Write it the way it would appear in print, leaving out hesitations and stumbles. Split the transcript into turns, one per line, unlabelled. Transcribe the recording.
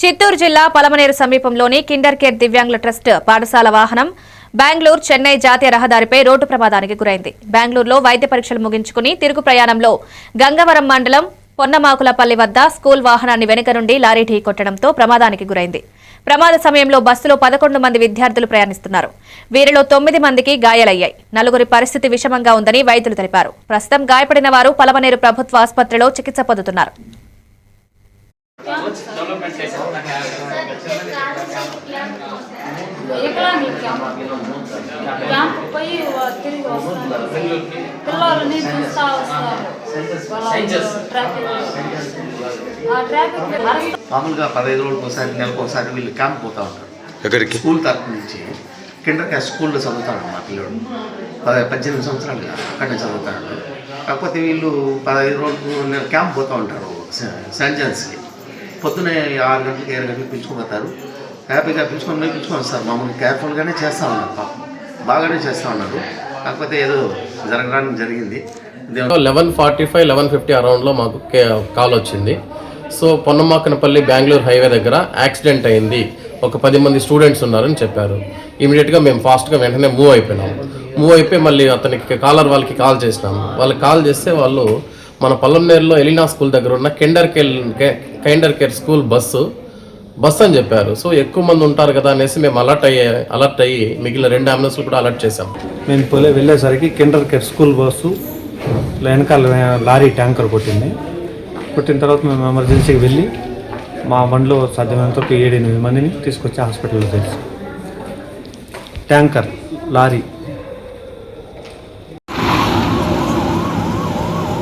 చిత్తూరు జిల్లా పలమనేరు సమీపంలోని Kinder care దివ్యాంగుల ట్రస్ట్ పాఠశాల వాహనం బెంగళూరు చెన్నై జాతీయ రహదారిపై రోడ్డు ప్రమాదానికి గురైంది. బెంగళూరులో వైద్య పరీక్షలు ముగించుకుని తిరుగు ప్రయాణంలో గంగవరం మండలం పొన్నమాకులపల్లి వద్ద స్కూల్ వాహనాన్ని వెనుక నుండి లారీ ఢీకొట్టడంతో ప్రమాదానికి గురైంది. ప్రమాద సమయంలో బస్సులో 11 మంది విద్యార్థులు ప్రయాణిస్తున్నారు. వీరిలో 9 మందికి గాయాలయ్యాయి. 4 పరిస్థితి విషమంగా ఉందని వైద్యులు తెలిపారు. ప్రస్తుతం గాయపడిన వారు పలమనేరు ప్రభుత్వ ఆసుపత్రిలో చికిత్స పొందుతున్నారు.
మామూలుగా 15 రోజులకు ఒకసారి నెలకు ఒకసారి వీళ్ళు క్యాంప్ పోతూ ఉంటారు.
ఎక్కడికి?
స్కూల్ తరఫు నుంచి కిండర్ కేర్ స్కూల్లో చదువుతాడు మా పిల్లడు. 18 సంవత్సరాలు అక్కడనే చదువుతాడు. కాకపోతే వీళ్ళు 15 రోజులకు క్యాంప్ పోతూ ఉంటారు సెంజన్స్కి. పొద్దున్నే 6 గంటలకు 7 గంటలకు పిలుచుకుపోతారు. హ్యాపీగా పిలుచుకొని వస్తారు. మామూలుగా కేర్ఫుల్గానే చేస్తూ ఉన్నారు. పాపం బాగానే చేస్తూ ఉన్నారు. కాకపోతే ఏదో జరగడానికి జరిగింది.
11:45, 11:50 అరౌండ్లో మాకు కాల్ వచ్చింది. సో పొన్నమాకనపల్లి బెంగళూరు హైవే దగ్గర యాక్సిడెంట్ అయింది, ఒక 10 మంది స్టూడెంట్స్ ఉన్నారని చెప్పారు. ఇమీడియట్గా మేము ఫాస్ట్గా వెంటనే మూవ్ అయిపోయి మళ్ళీ అతనికి వాళ్ళకి కాల్ చేసినాము. వాళ్ళకి కాల్ చేస్తే వాళ్ళు మన పల్లెనేరులో ఎలినా స్కూల్ దగ్గర ఉన్న కిండర్ కేర్ స్కూల్ బస్సు అని చెప్పారు. సో ఎక్కువ మంది ఉంటారు కదా అనేసి మేము అలర్ట్ అయ్యి మిగిలిన 2 అంబులెన్స్లు కూడా అలర్ట్ చేశాం.
మేము వెళ్ళేసరికి కిండర్ కేర్ స్కూల్ బస్సు వెనకాల లారీ ట్యాంకర్ కొట్టిన తర్వాత మేము ఎమర్జెన్సీకి వెళ్ళి మా బండిలో సాధ్యమైనంత 7-8 మందిని తీసుకొచ్చి హాస్పిటల్లో చేసాం. Tanker lorry